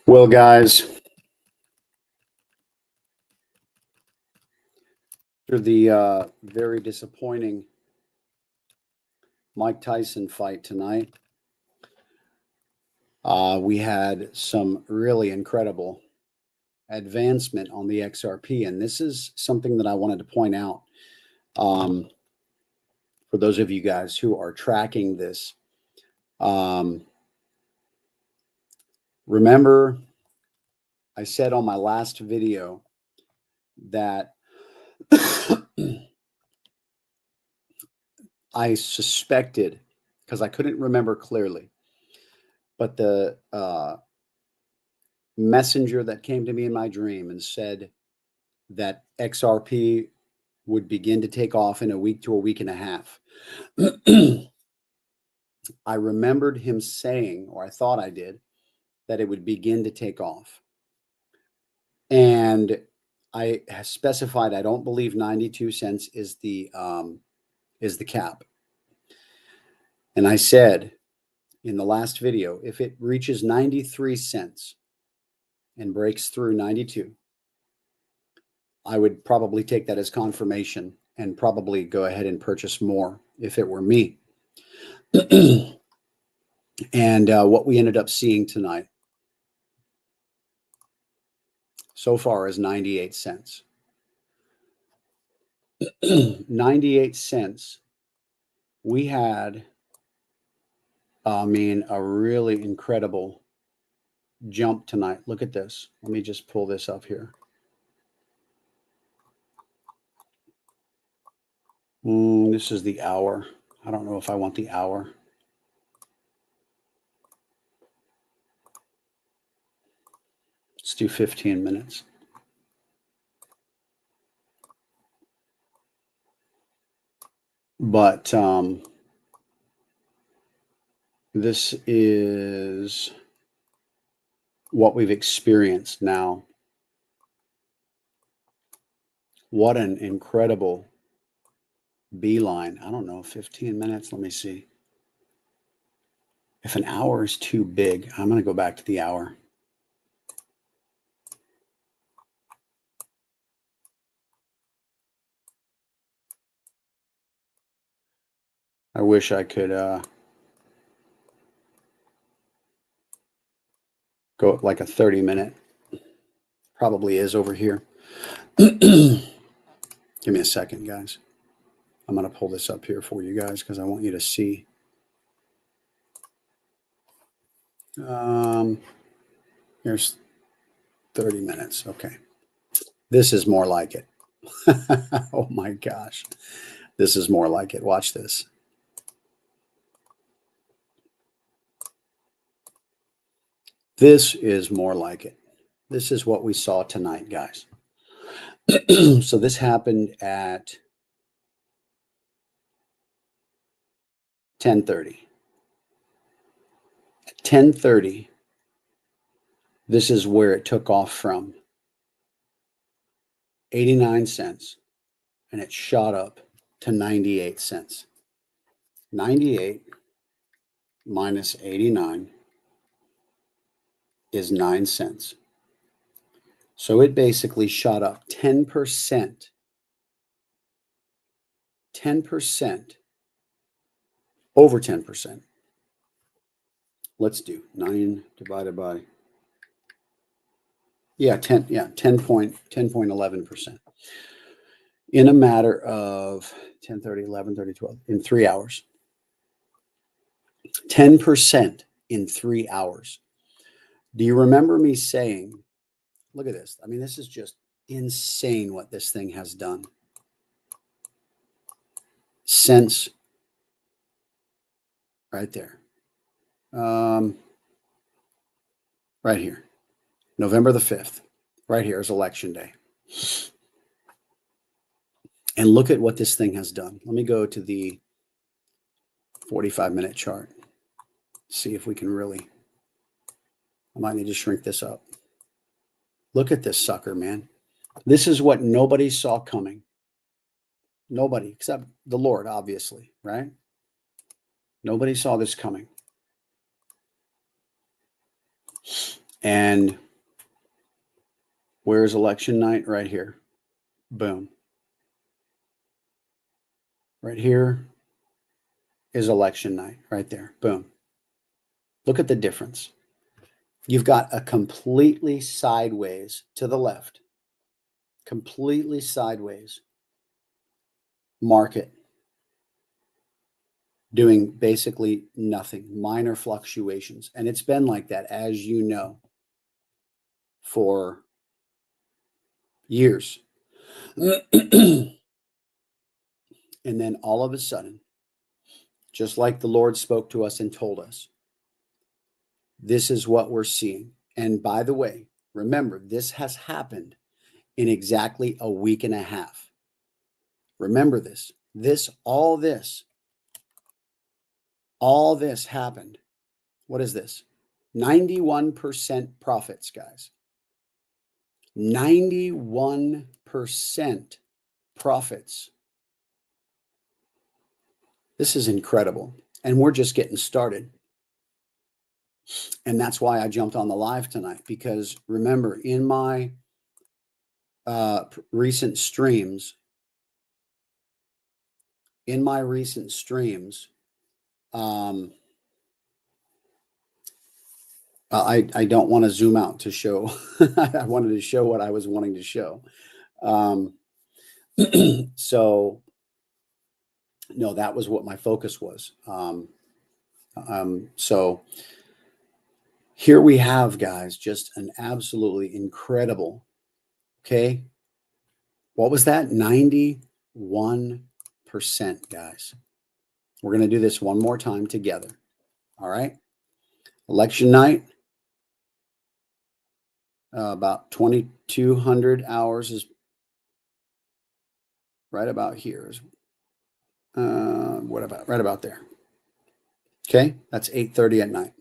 Well, guys, after the very disappointing Mike Tyson fight tonight, we had some really incredible advancement on the XRP. And this is something that I wanted to point out for those of you guys who are tracking this. Remember, I said on my last video that I suspected, because I couldn't remember clearly, but the messenger that came to me in my dream and said that XRP would begin to take off in a week to a week and a half. I remembered him saying, or I thought I did, that it would begin to take off. And I specified I don't believe 92 cents is the cap. And I said in the last video, if it reaches 93 cents and breaks through 92, I would probably take that as confirmation and probably go ahead and purchase more if it were me. And what we ended up seeing tonight so far is 98 cents. 98 cents. We had, a really incredible jump tonight. Look at this. Let me just pull this up here. This is the hour. I don't know if I want the hour. Let's do 15 minutes. But this is what we've experienced now. What an incredible beeline. I don't know, 15 minutes. Let me see. If an hour is too big, I'm going to go back to the hour. I wish I could go like a 30-minute. Probably is over here. Give me a second, guys. I'm going to pull this up here for you guys because I want you to see. Here's 30 minutes. Okay. This is more like it. Oh my gosh. This is more like it. Watch this. This is more like it. This is what we saw tonight, guys. So this happened at 10:30. At 10:30, this is where it took off from. 89 cents. And it shot up to 98 cents. 98 minus 89 is 9 cents. So it basically shot up 10%. 10%. Over 10%. Let's do 9 divided by, 10.11%. In a matter of 10:30, 11:30, 12, in 3 hours. 10% in 3 hours. Do you remember me saying, look at this. I mean, this is just insane what this thing has done. Since right there. Right here. November the 5th. Right here is election day. And look at what this thing has done. Let me go to the 45-minute chart. See if we can really, I might need to shrink this up. Look at this sucker, man. This is what nobody saw coming. Nobody, except the Lord, obviously, right? Nobody saw this coming. And where's election night? Right here. Boom. Right here is election night. Right there. Boom. Look at the difference. You've got a completely sideways to the left, completely sideways market doing basically nothing, minor fluctuations. And it's been like that, as you know, for years. And then all of a sudden, just like the Lord spoke to us and told us, this is what we're seeing. And by the way, remember, this has happened in exactly a week and a half. Remember this. All this happened. What is this? 91% profits, guys. 91% profits. This is incredible. And we're just getting started. And that's why I jumped on the live tonight, because remember, in my recent streams, I don't want to zoom out to show. I wanted to show what I was wanting to show. So no, that was what my focus was. So here we have, guys, just an absolutely incredible. Okay. What was that? 91%, guys. We're going to do this one more time together. All right. Election night. About 2,200 hours is right about here. What about right about there? Okay, that's 8:30 at night.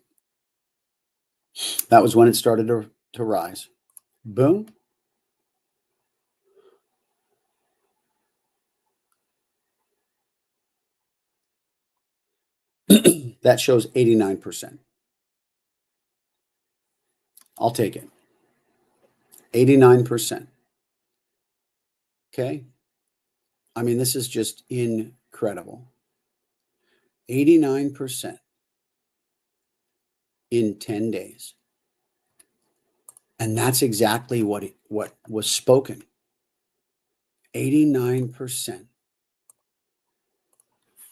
That was when it started to rise. Boom. That shows 89%. I'll take it. 89%. Okay. I mean, this is just incredible. 89% in 10 days. And that's exactly what was spoken. 89%.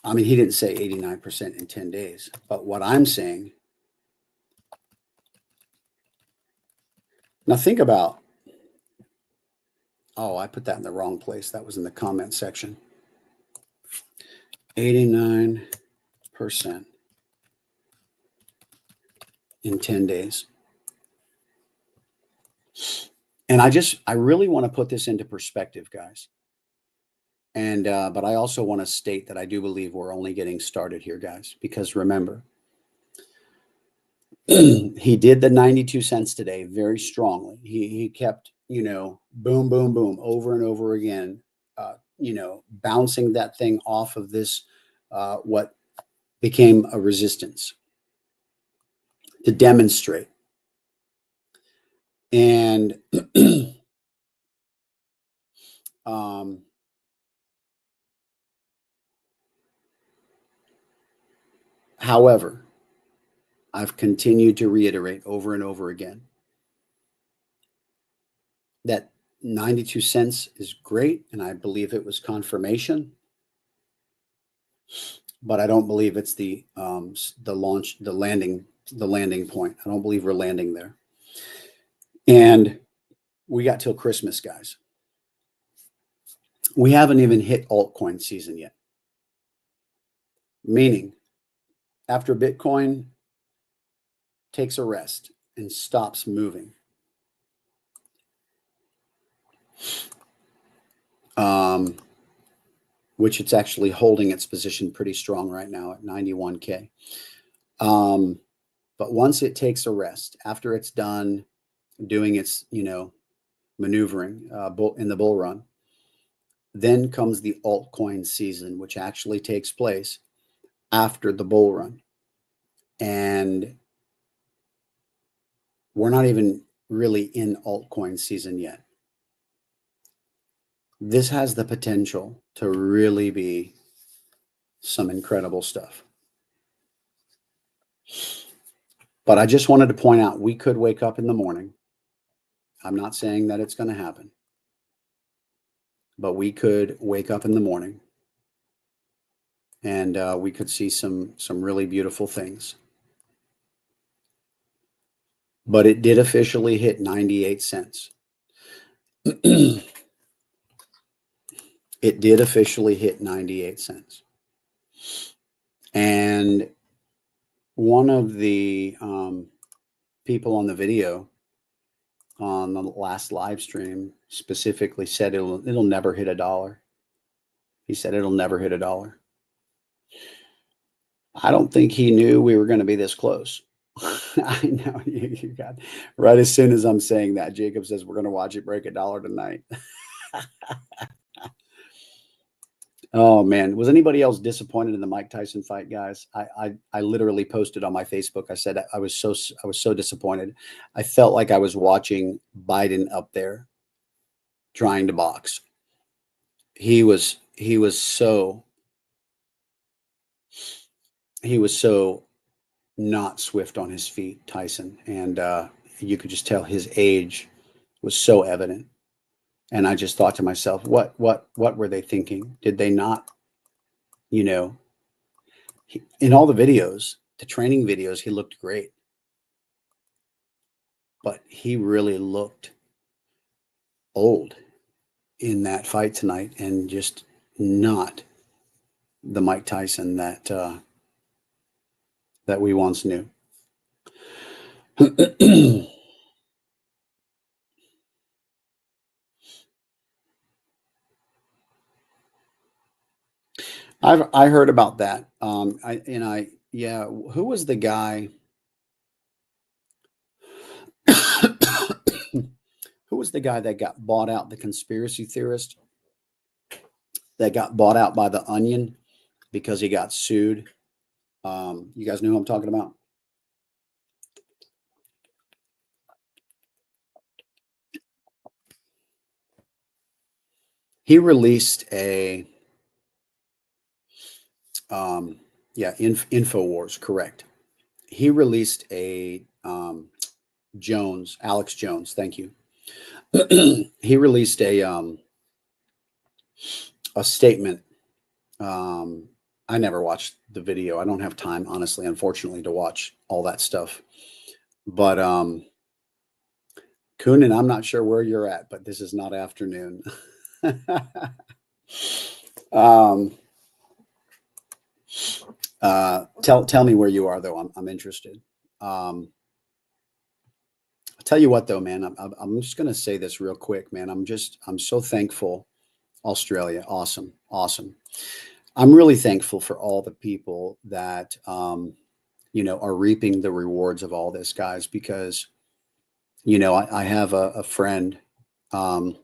I mean, he didn't say 89% in 10 days, but what I'm saying, now think about, oh, I put that in the wrong place. That was in the comment section. 89% in 10 days. And I really want to put this into perspective, guys. And, but I also want to state that I do believe we're only getting started here, guys, because remember, he did the 92 cents today very strongly. He kept, boom, boom, boom, over and over again, bouncing that thing off of this, what became a resistance to demonstrate. And, however, I've continued to reiterate over and over again that 92 cents is great, and I believe it was confirmation, but I don't believe it's the landing point. I don't believe we're landing there. And we got till Christmas, guys. We haven't even hit altcoin season yet. Meaning, after Bitcoin takes a rest and stops moving, which it's actually holding its position pretty strong right now at 91K. But once it takes a rest, after it's done doing its, maneuvering in the bull run, then comes the altcoin season, which actually takes place after the bull run. And we're not even really in altcoin season yet. This has the potential to really be some incredible stuff. But I just wanted to point out, we could wake up in the morning. I'm not saying that it's going to happen, but we could wake up in the morning and we could see some really beautiful things. But it did officially hit 98 cents. It did officially hit 98 cents. And one of the people on the video on the last live stream specifically said it'll never hit $1. He said it'll never hit $1. I don't think he knew we were going to be this close. I know you got right as soon as I'm saying that, Jacob says we're going to watch it break $1 tonight. Oh man, was anybody else disappointed in the Mike Tyson fight, guys? I literally posted on my Facebook. I said I was so disappointed. I felt like I was watching Biden up there trying to box. He was so not swift on his feet, Tyson, and you could just tell his age was so evident. And I just thought to myself, what were they thinking? Did they not, in all the videos, the training videos, he looked great. But he really looked old in that fight tonight and just not the Mike Tyson that we once knew. I heard about that. Who was the guy? Who was the guy that got bought out? The conspiracy theorist that got bought out by the Onion because he got sued. You guys know who I'm talking about? He released a InfoWars, correct. He released a Alex Jones, thank you. He released a statement. I never watched the video. I don't have time, honestly, unfortunately, to watch all that stuff. But Kunin, I'm not sure where you're at, but this is not afternoon. Tell me where you are, though. I'm interested. I'll tell you what, though, man. I'm just going to say this real quick, man. I'm so thankful. Australia, awesome. I'm really thankful for all the people that are reaping the rewards of all this, guys, because I have a friend on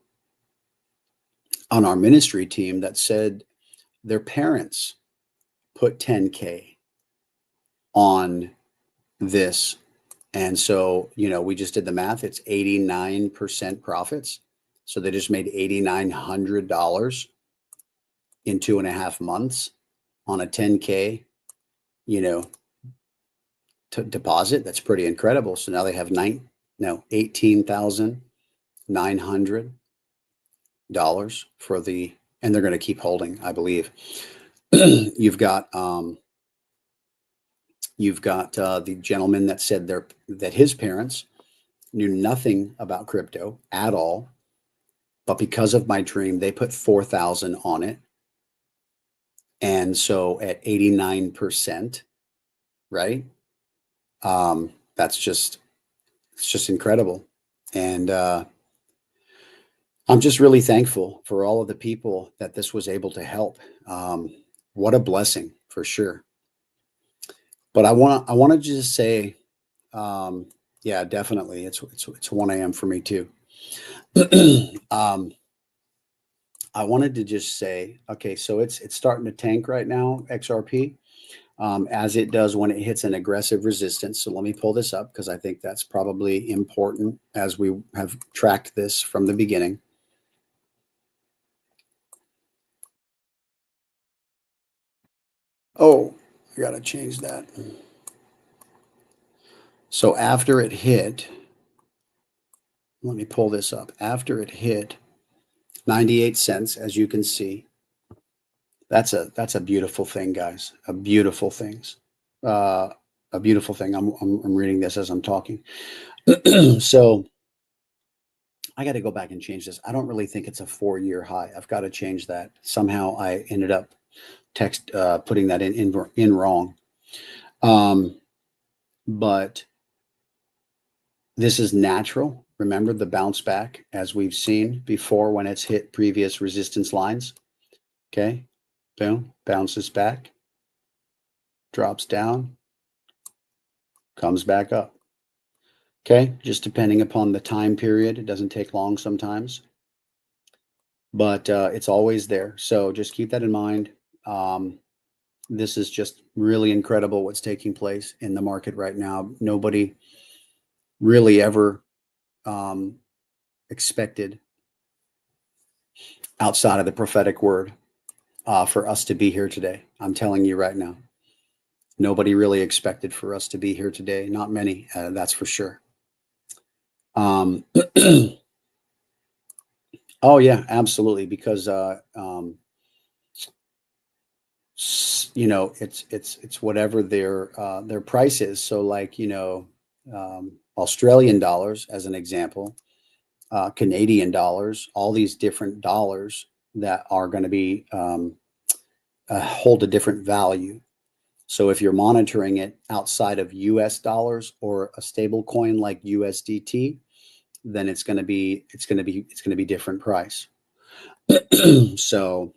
our ministry team that said their parents put 10K on this. And so, we just did the math. It's 89% profits. So they just made $8,900 in 2.5 months on a 10K, to deposit. That's pretty incredible. So now they have $18,900 for the, and they're going to keep holding, I believe. You've got the gentleman that said that his parents knew nothing about crypto at all, but because of my dream, they put 4,000 on it. And so at 89%, right? It's just incredible. And I'm just really thankful for all of the people that this was able to help. What a blessing, for sure. But I want to just say, yeah, definitely. It's 1 a.m. for me too. I wanted to just say, okay, so it's starting to tank right now, XRP. as it does when it hits an aggressive resistance. So let me pull this up because I think that's probably important as we have tracked this from the beginning. Oh, I got to change that. So after it hit, let me pull this up. After it hit 98 cents, as you can see, that's a beautiful thing, guys. A beautiful things. A beautiful thing. I'm reading this as I'm talking. So I got to go back and change this. I don't really think it's a 4-year high. I've got to change that. Somehow I ended up putting that in wrong. But this is natural. Remember the bounce back as we've seen before when it's hit previous resistance lines. Okay. Boom. Bounces back. Drops down. Comes back up. Okay. Just depending upon the time period. It doesn't take long sometimes. But it's always there. So just keep that in mind. This is just really incredible what's taking place in the market right now. Nobody really ever expected, outside of the prophetic word, for us to be here today. I'm telling you right now, nobody really expected for us to be here today. Not many, that's for sure. Oh yeah, absolutely. Because you know, it's whatever their price is. So like, you know, Australian dollars as an example, Canadian dollars, all these different dollars that are going to be hold a different value. So if you're monitoring it outside of US dollars or a stable coin like USDT, then it's going to be different price. So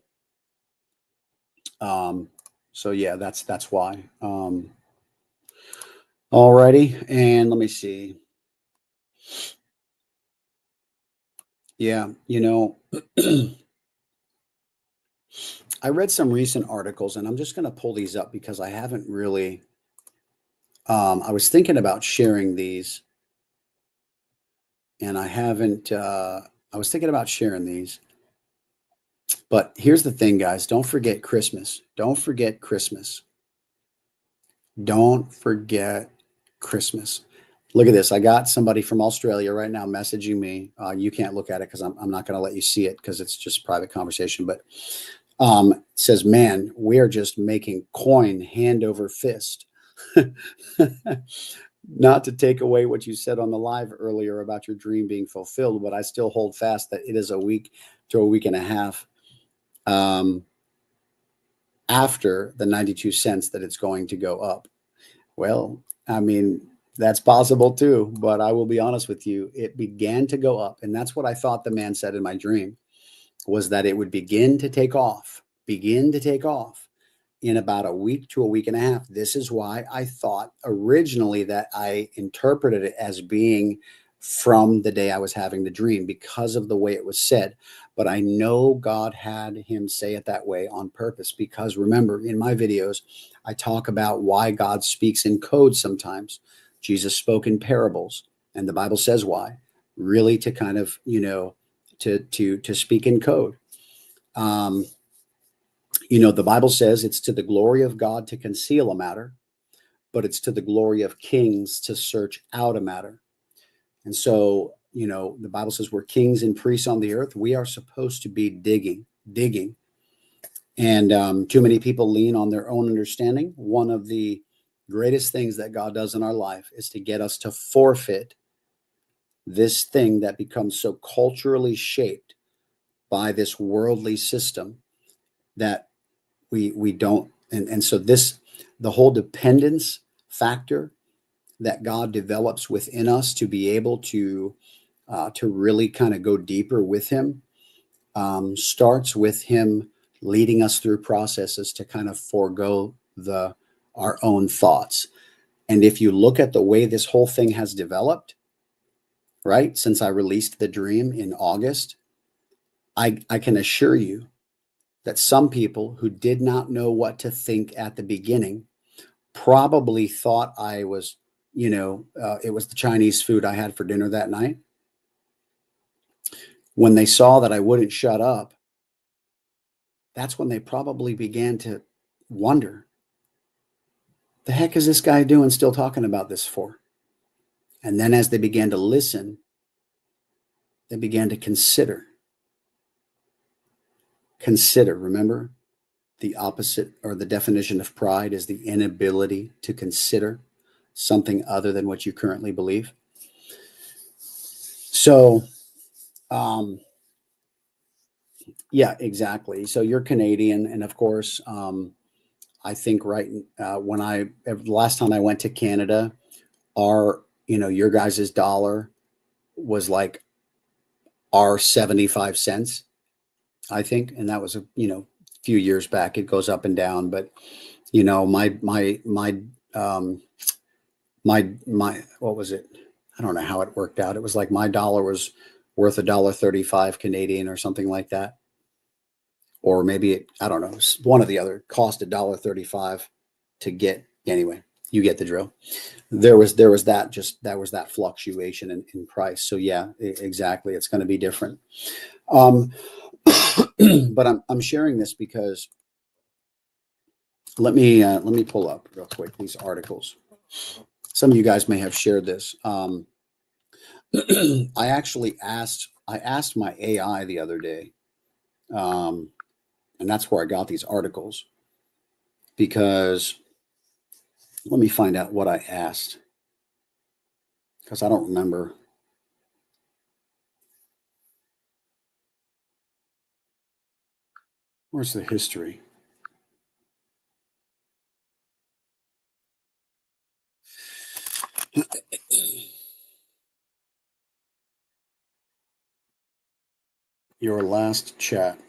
so yeah, that's why. Alrighty, and let me see. Yeah, you know, I read some recent articles, and I'm just going to pull these up because I haven't really. I was thinking about sharing these, and I haven't. I was thinking about sharing these, but here's the thing, guys. Don't forget Christmas. Don't forget Christmas. Don't forget Christmas. Look at this. I got somebody from Australia right now messaging me. You can't look at it because I'm not going to let you see it because it's just private conversation. But says, man, we are just making coin hand over fist. Not to take away what you said on the live earlier about your dream being fulfilled, but I still hold fast that it is a week to a week and a half after the 92 cents that it's going to go up. Well, I mean, that's possible too, but I will be honest with you. It began to go up. And that's what I thought the man said in my dream, was that it would begin to take off in about a week to a week and a half. This is why I thought originally that I interpreted it as being from the day I was having the dream because of the way it was said. But I know God had him say it that way on purpose, because remember, in my videos, I talk about why God speaks in code sometimes. Jesus spoke in parables, and the Bible says why, really to kind of, you know, to speak in code. You know, the Bible says it's to the glory of God to conceal a matter, but it's to the glory of kings to search out a matter. And so, you know, the Bible says we're kings and priests on the earth. We are supposed to be digging. And too many people lean on their own understanding. One of the greatest things that God does in our life is to get us to forfeit this thing that becomes so culturally shaped by this worldly system that we don't. And so the whole dependence factor that God develops within us to be able to really kind of go deeper with him starts with him leading us through processes to kind of forego our own thoughts. And if you look at the way this whole thing has developed, right, since I released the dream in August, I can assure you that some people who did not know what to think at the beginning probably thought I was, it was the Chinese food I had for dinner that night. When they saw that I wouldn't shut up, that's when they probably began to wonder, the heck is this guy doing still talking about this for? And then as they began to listen, they began to consider. Consider, remember? The opposite or the definition of pride is the inability to consider something other than what you currently believe. So, yeah, exactly. So you're Canadian. And of course, I think the last time I went to Canada, your guys' dollar was like our 75 cents, I think. And that was a few years back. It goes up and down, but my what was it? I don't know how it worked out. It was like my dollar was worth $1.35 Canadian or something like that. Or maybe I don't know, one or the other, cost $1.35 to get. Anyway, you get the drill. There was that fluctuation in price. So yeah, exactly. It's going to be different. But I'm sharing this because let me pull up real quick these articles. Some of you guys may have shared this. I actually asked my AI the other day, and that's where I got these articles, because let me find out what I asked, because I don't remember. Where's the history? Your last chat.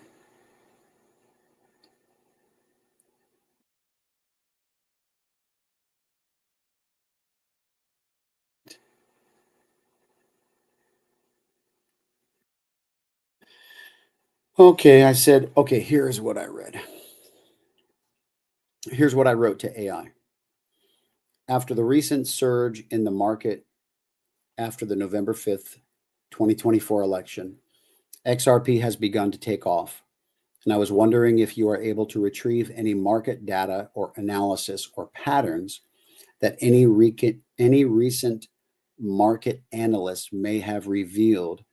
Okay, I said, okay, here's what I read. Here's what I wrote to AI. After the recent surge in the market after the November 5th, 2024 election, XRP has begun to take off. And I was wondering if you are able to retrieve any market data or analysis or patterns that any recent market analyst may have revealed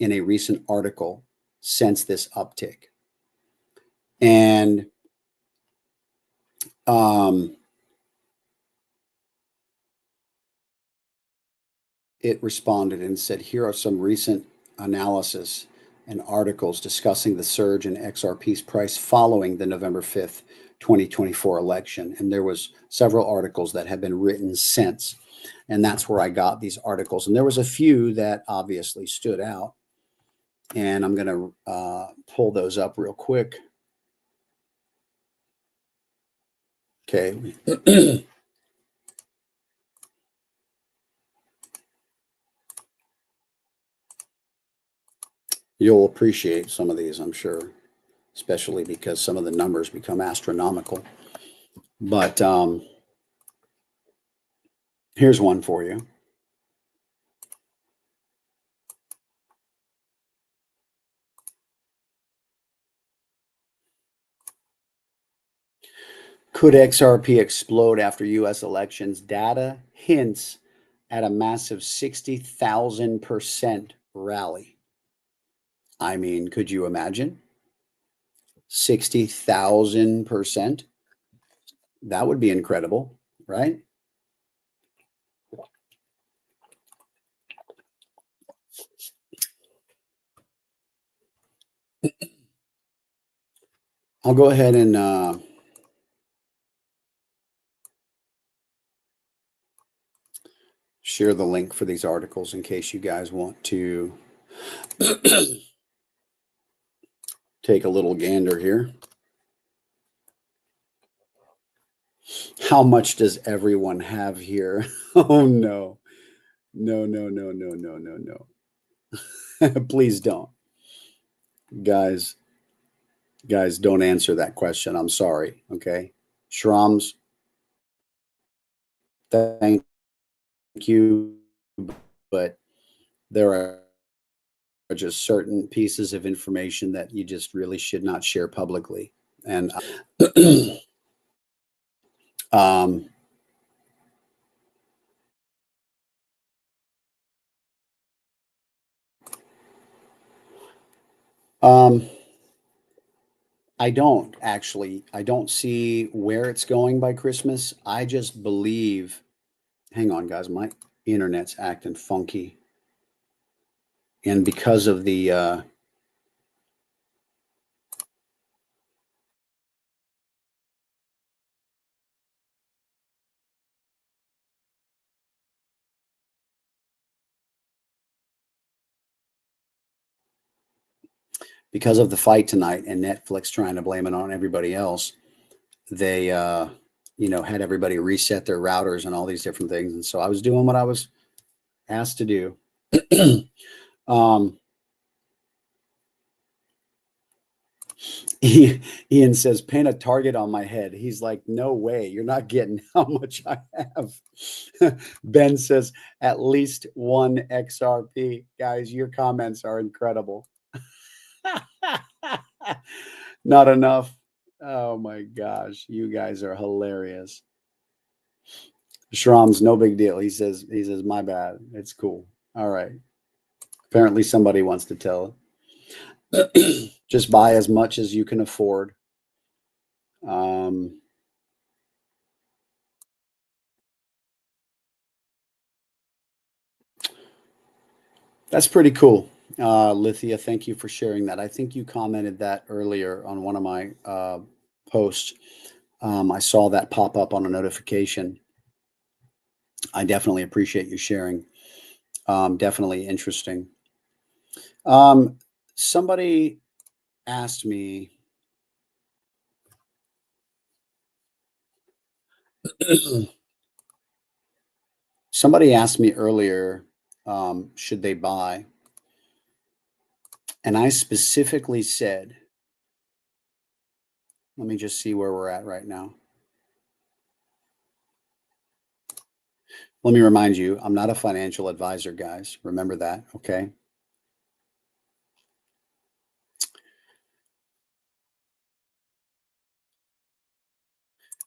in a recent article since this uptick. And it responded and said, here are some recent analysis and articles discussing the surge in XRP's price following the November 5th, 2024 election. And there was several articles that have been written since. And that's where I got these articles. And there was a few that obviously stood out. And I'm going to pull those up real quick. Okay. You'll appreciate some of these, I'm sure, especially because some of the numbers become astronomical. But here's one for you. Could XRP explode after U.S. elections? Data hints at a massive 60,000% rally. I mean, could you imagine? 60,000%? That would be incredible, right? I'll go ahead and share the link for these articles in case you guys want to take a little gander here. How much does everyone have here? Oh, no. No, no, no, no, no, no, no. Please don't. Guys, don't answer that question. I'm sorry. Okay. Shrams, thank you, but there are just certain pieces of information that you just really should not share publicly. And um, um, I don't actually. I don't see where it's going by Christmas. I just believe. Hang on, guys. My internet's acting funky, and because of the because of the fight tonight and Netflix trying to blame it on everybody else, they had everybody reset their routers and all these different things. And so I was doing what I was asked to do. um, Ian says, paint a target on my head. He's like, no way, you're not getting how much I have. Ben says, at least one XRP. Guys, your comments are incredible. Not enough. Oh my gosh, you guys are hilarious. Shram's no big deal. He says, my bad. It's cool. All right. Apparently somebody wants to tell. Just buy as much as you can afford. That's pretty cool. Lithia, thank you for sharing that. I think you commented that earlier on one of my posts. I saw that pop up on a notification. I definitely appreciate you sharing. Definitely interesting. Somebody asked me, earlier, should they buy? And I specifically said, let me just see where we're at right now. Let me remind you, I'm not a financial advisor, guys. Remember that, okay?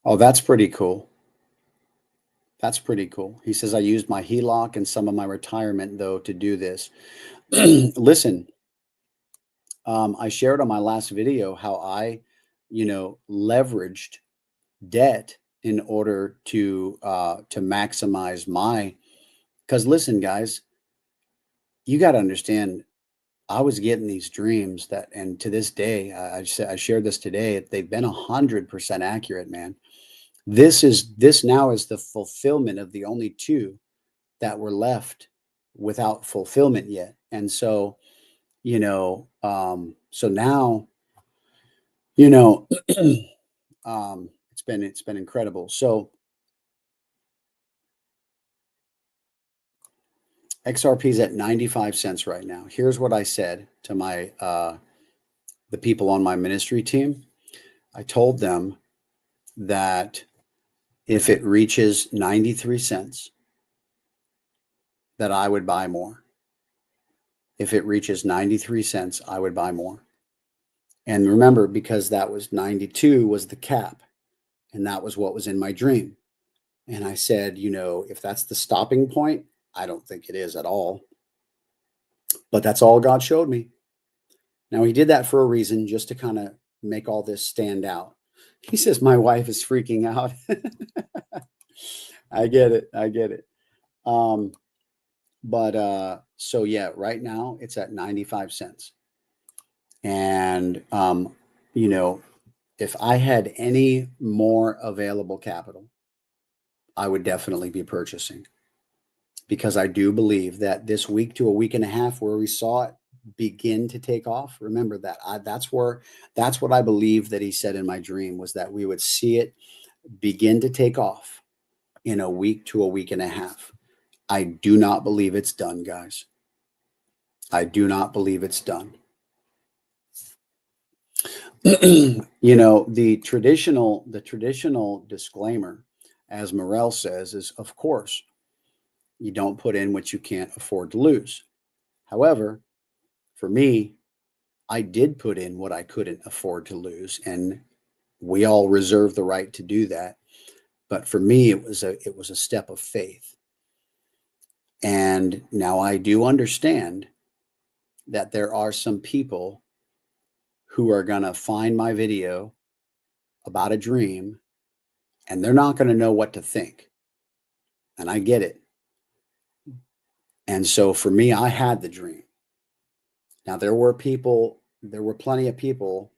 Oh, that's pretty cool. That's pretty cool. He says, I used my HELOC and some of my retirement, though, to do this. Listen, I shared on my last video how I, leveraged debt in order to maximize my, because listen, guys, you got to understand, I was getting these dreams that, and to this day, I shared this today, they've been 100% accurate, man. This now is the fulfillment of the only two that were left without fulfillment yet. And so, so now, it's been incredible. So XRP is at 95 cents right now. Here's what I said to my the people on my ministry team. I told them that if it reaches 93 cents, that I would buy more. If it reaches 93 cents, I would buy more. And remember, because that was 92 was the cap, and that was what was in my dream. And I said, if that's the stopping point, I don't think it is at all. But that's all God showed me. Now, he did that for a reason, just to kind of make all this stand out. He says, my wife is freaking out. I get it. I get it. So yeah, right now it's at 95 cents. And, if I had any more available capital, I would definitely be purchasing, because I do believe that this week to a week and a half where we saw it begin to take off, remember that that's what I believe that he said in my dream, was that we would see it begin to take off in a week to a week and a half. I do not believe it's done, guys. I do not believe it's done. The traditional disclaimer as Morel says, is of course, you don't put in what you can't afford to lose. However, for me, I did put in what I couldn't afford to lose, and we all reserve the right to do that. But for me, it was a step of faith. And now I do understand that there are some people who are going to find my video about a dream and they're not going to know what to think. And I get it. And so for me, I had the dream. Now there were plenty of people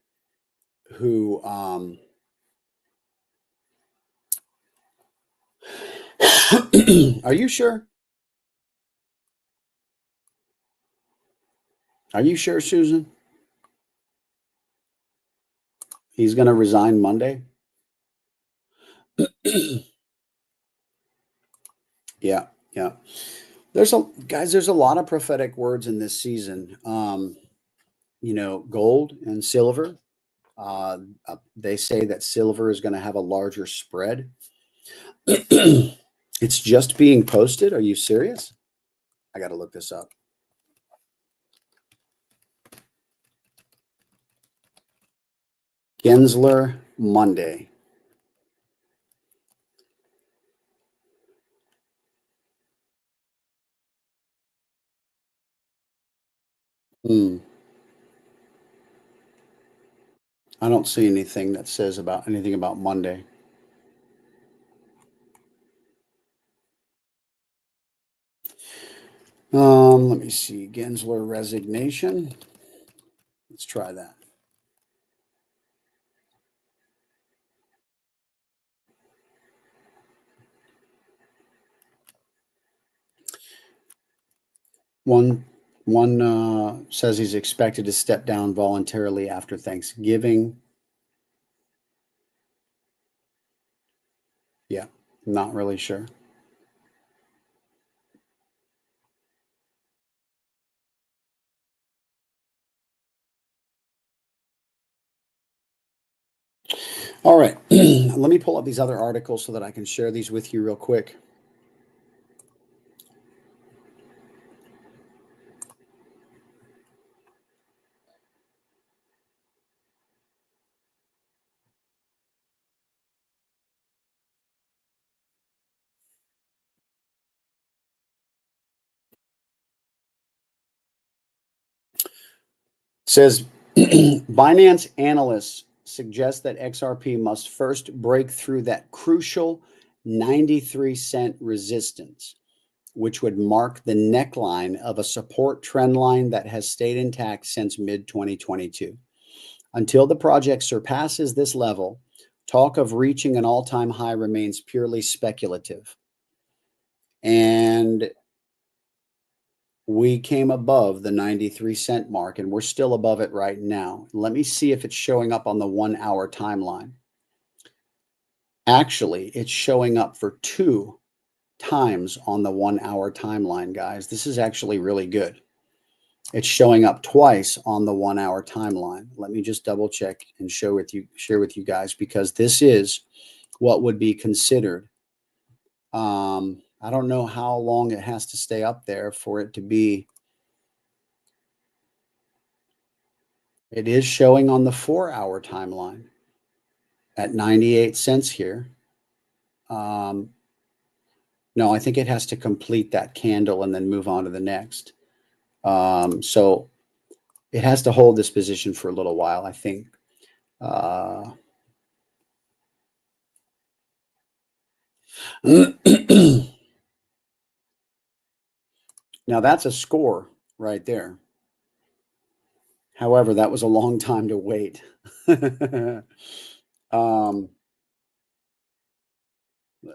who are you sure? Are you sure, Susan? He's going to resign Monday? Yeah, yeah. There's a lot of prophetic words in this season. Gold and silver. They say that silver is going to have a larger spread. It's just being posted. Are you serious? I got to look this up. Gensler Monday. I don't see anything that says anything about Monday. Let me see. Gensler resignation. Let's try that. One says he's expected to step down voluntarily after Thanksgiving. Yeah, not really sure. All right, let me pull up these other articles so that I can share these with you real quick. It says Binance analysts suggest that XRP must first break through that crucial 93-cent resistance, which would mark the neckline of a support trend line that has stayed intact since mid-2022. Until the project surpasses this level, talk of reaching an all-time high remains purely speculative. And we came above the 93-cent mark, and we're still above it right now. Let me see if it's showing up on the 1-hour timeline. Actually, it's showing up for 2 times on the 1-hour timeline, guys. This is actually really good. It's showing up twice on the 1-hour timeline. Let me just double check and share with you guys, because this is what would be considered. I don't know how long it has to stay up there for it to be. It is showing on the 4-hour timeline at 98 cents here. No, I think it has to complete that candle and then move on to the next. So it has to hold this position for a little while, I think. Now that's a score right there. However, that was a long time to wait. Let's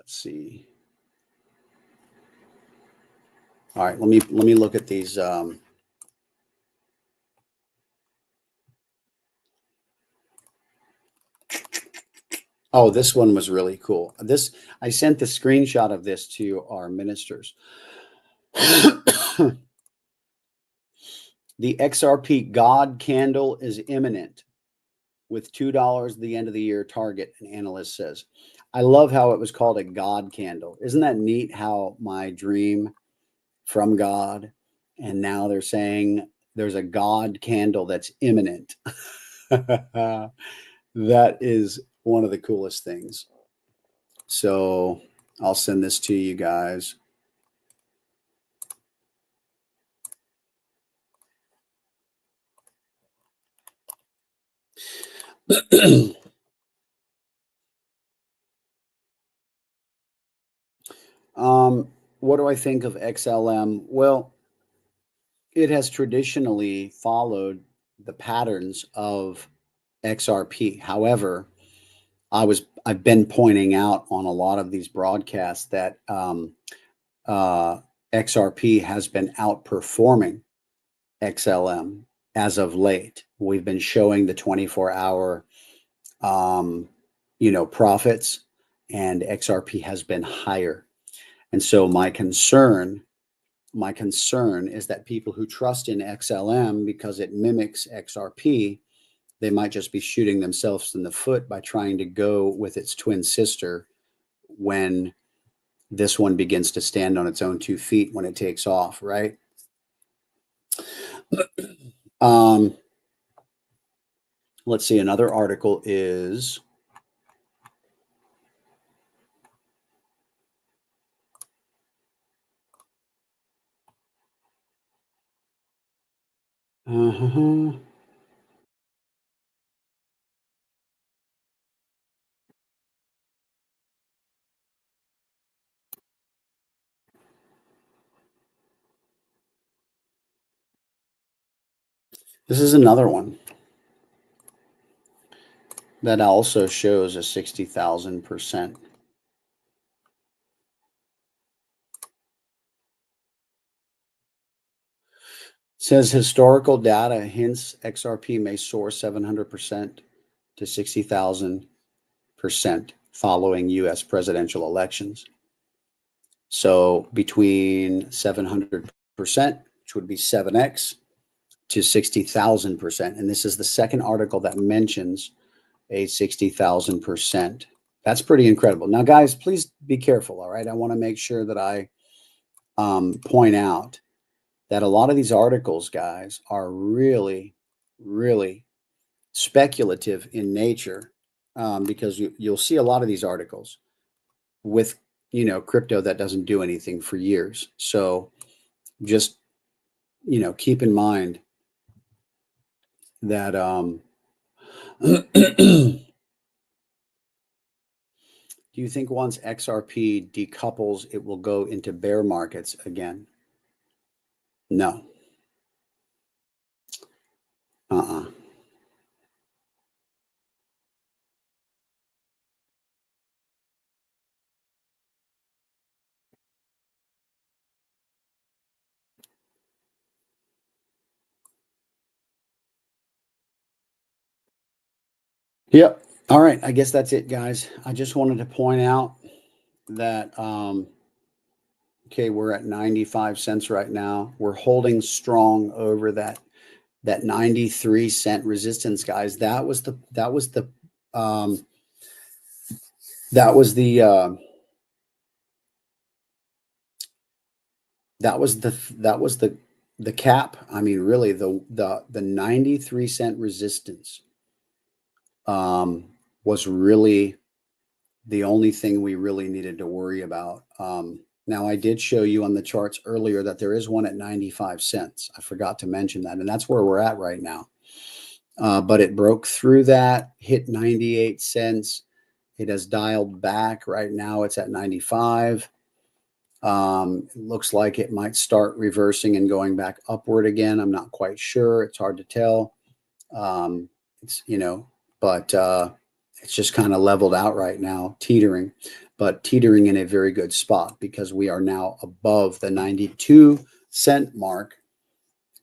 see. All right, let me look at these. Oh, this one was really cool. I sent the screenshot of this to our ministers. The XRP God candle is imminent with $2 the end of the year target, an analyst says. I love how it was called a God candle. Isn't that neat how my dream from God, and now they're saying there's a God candle that's imminent. That is one of the coolest things. So I'll send this to you guys. What do I think of XLM? Well, it has traditionally followed the patterns of XRP. However, I've been pointing out on a lot of these broadcasts that XRP has been outperforming XLM as of late. We've been showing the 24-hour, profits, and XRP has been higher. And so my concern is that people who trust in XLM because it mimics XRP, they might just be shooting themselves in the foot by trying to go with its twin sister when this one begins to stand on its own 2 feet when it takes off, right? Let's see. Another article is this is another one that also shows a 60,000%. Says historical data hints XRP may soar 700% to 60,000% following US presidential elections. So between 700%, which would be 7x, to 60,000%. And this is the second article that mentions a 60,000%. That's pretty incredible. Now, guys, please be careful. All right. I want to make sure that I point out that a lot of these articles, guys, are really, really speculative in nature, because you'll see a lot of these articles with, crypto that doesn't do anything for years. So just, keep in mind that do you think once XRP decouples, it will go into bear markets again? No. Uh-uh. Yep. All right. I guess that's it, guys. I just wanted to point out that, okay, we're at 95 cents right now. We're holding strong over that 93-cent resistance, guys. That was the cap. I mean, really, the 93-cent resistance was really the only thing we really needed to worry about. Now, I did show you on the charts earlier that there is one at 95 cents. I forgot to mention that, and that's where we're at right now. But it broke through that, hit 98 cents. It has dialed back. Right now, it's at 95. It looks like it might start reversing and going back upward again. I'm not quite sure. It's hard to tell. It's, but it's just kind of leveled out right now, teetering, but teetering in a very good spot because we are now above the 92-cent mark,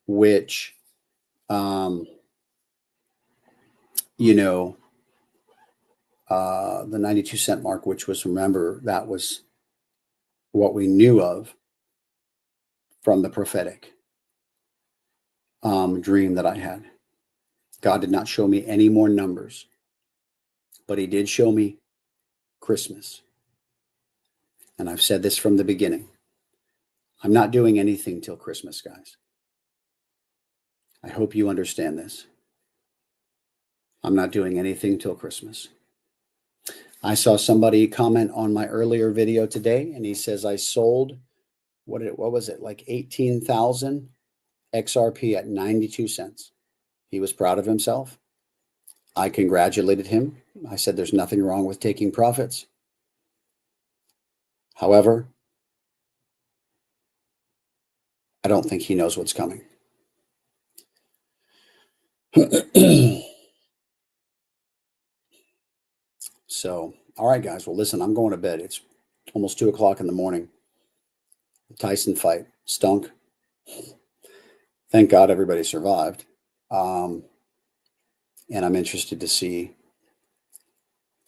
which, the 92-cent mark, which was, remember, that was what we knew of from the prophetic dream that I had. God did not show me any more numbers, but he did show me Christmas. And I've said this from the beginning. I'm not doing anything till Christmas, guys. I hope you understand this. I'm not doing anything till Christmas. I saw somebody comment on my earlier video today, and he says I sold, what was it, like 18,000 XRP at 92 cents. He was proud of himself. I congratulated him. I said there's nothing wrong with taking profits. However, I don't think he knows what's coming. So, all right, guys. Well, listen, I'm going to bed. It's almost 2 o'clock in the morning. The Tyson fight stunk. Thank God everybody survived. And I'm interested to see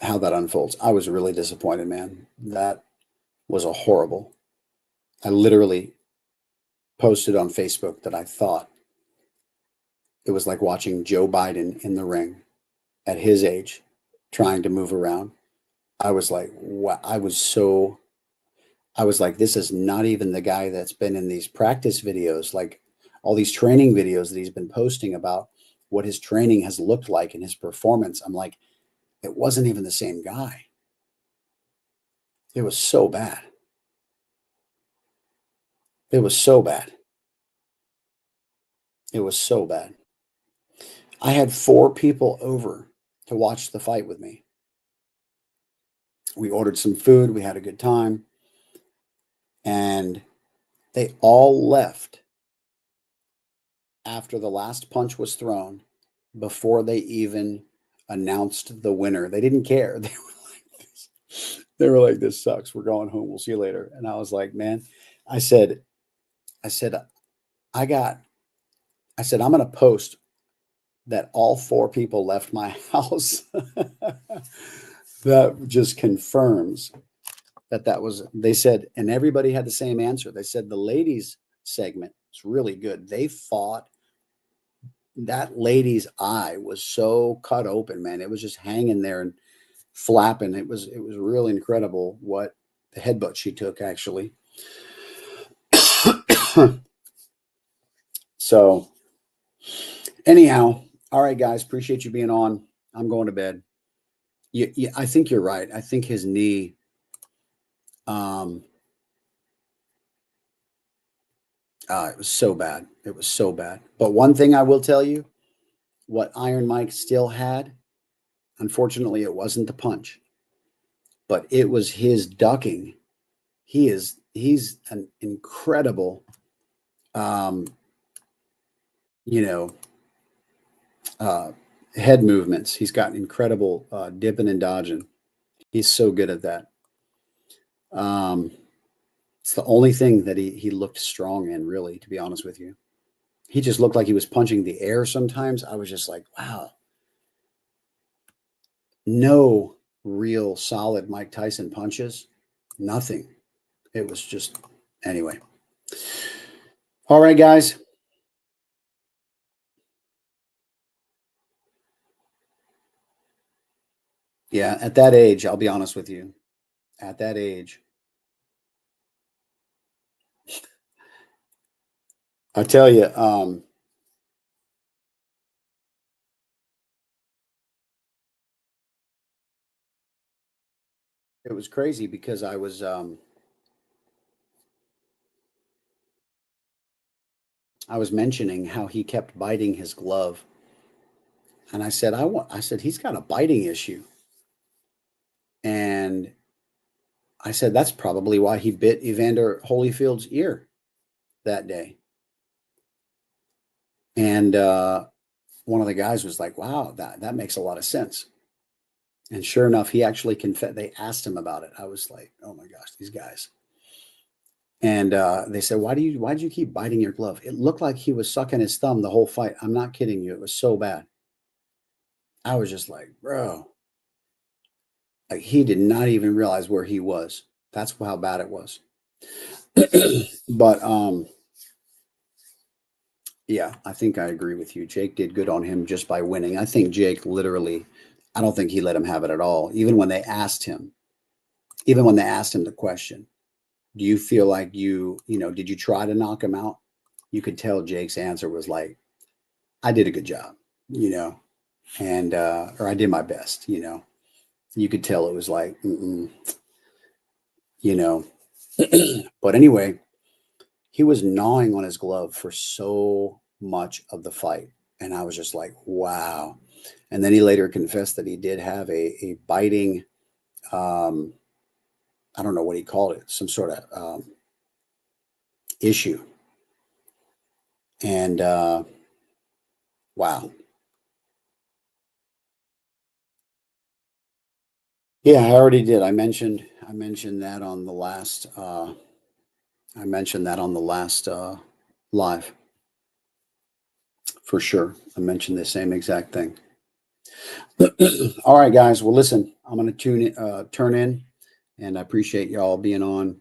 how that unfolds. I was really disappointed, man. That was a horrible. I literally posted on Facebook that I thought it was like watching Joe Biden in the ring at his age, trying to move around. I was like, wow. I was like, this is not even the guy that's been in these practice videos, like all these training videos that he's been posting about what his training has looked like and his performance. I'm like, it wasn't even the same guy. It was so bad. It was so bad. It was so bad. I had 4 people over to watch the fight with me. We ordered some food. We had a good time. And they all left after the last punch was thrown before they even announced the winner. They didn't care. They were like, this sucks. We're going home. We'll see you later. And I was like, man, I said, I'm going to post that all 4 people left my house. That just confirms that was, they said, and everybody had the same answer. They said the ladies segment is really good. They fought. That lady's eye was so cut open, man. It was just hanging there and flapping. It was really incredible what the headbutt she took, actually. So anyhow, all right, guys, appreciate you being on. I'm going to bed. Yeah, I think you're right. I think his knee, it was so bad. It was so bad. But one thing I will tell you, what Iron Mike still had, unfortunately, it wasn't the punch, but it was his ducking. He's an incredible, head movements. He's got incredible dipping and dodging. He's so good at that. It's the only thing that he looked strong in, really, to be honest with you. He just looked like he was punching the air sometimes. I was just like, wow. No real solid Mike Tyson punches. Nothing. It was just, anyway. All right, guys. Yeah, at that age, I'll be honest with you. At that age, I tell you, it was crazy because I was mentioning how he kept biting his glove, and I said, I said he's got a biting issue, and I said that's probably why he bit Evander Holyfield's ear that day. And one of the guys was like, wow, that makes a lot of sense. And sure enough, he actually confessed. They asked him about it. I was like, oh my gosh, these guys. And they said, why did you keep biting your glove? It looked like he was sucking his thumb the whole fight. I'm not kidding you. It was so bad. I was just like, bro, like he did not even realize where he was. That's how bad it was. But yeah, I think I agree with you. Jake did good on him just by winning. I think Jake literally, I don't think he let him have it at all. Even when they asked him, even when they asked him the question, do you feel like did you try to knock him out? You could tell Jake's answer was like, I did a good job, and or I did my best, You could tell it was like, But anyway, he was gnawing on his glove for so much of the fight. And I was just like, wow. And then he later confessed that he did have a biting, I don't know what he called it, some sort of issue. And wow. Yeah, I already did. I mentioned that on the last live. For sure. I mentioned the same exact thing. All right, guys. Well, listen, I'm going to turn in, and I appreciate y'all being on.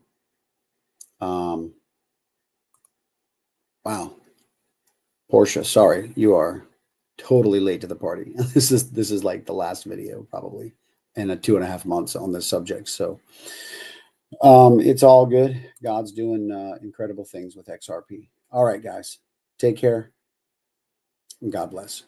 Wow. Portia, sorry, you are totally late to the party. This is like the last video probably in 2.5 months on this subject. So it's all good. God's doing incredible things with XRP. All right, guys. Take care. And God bless.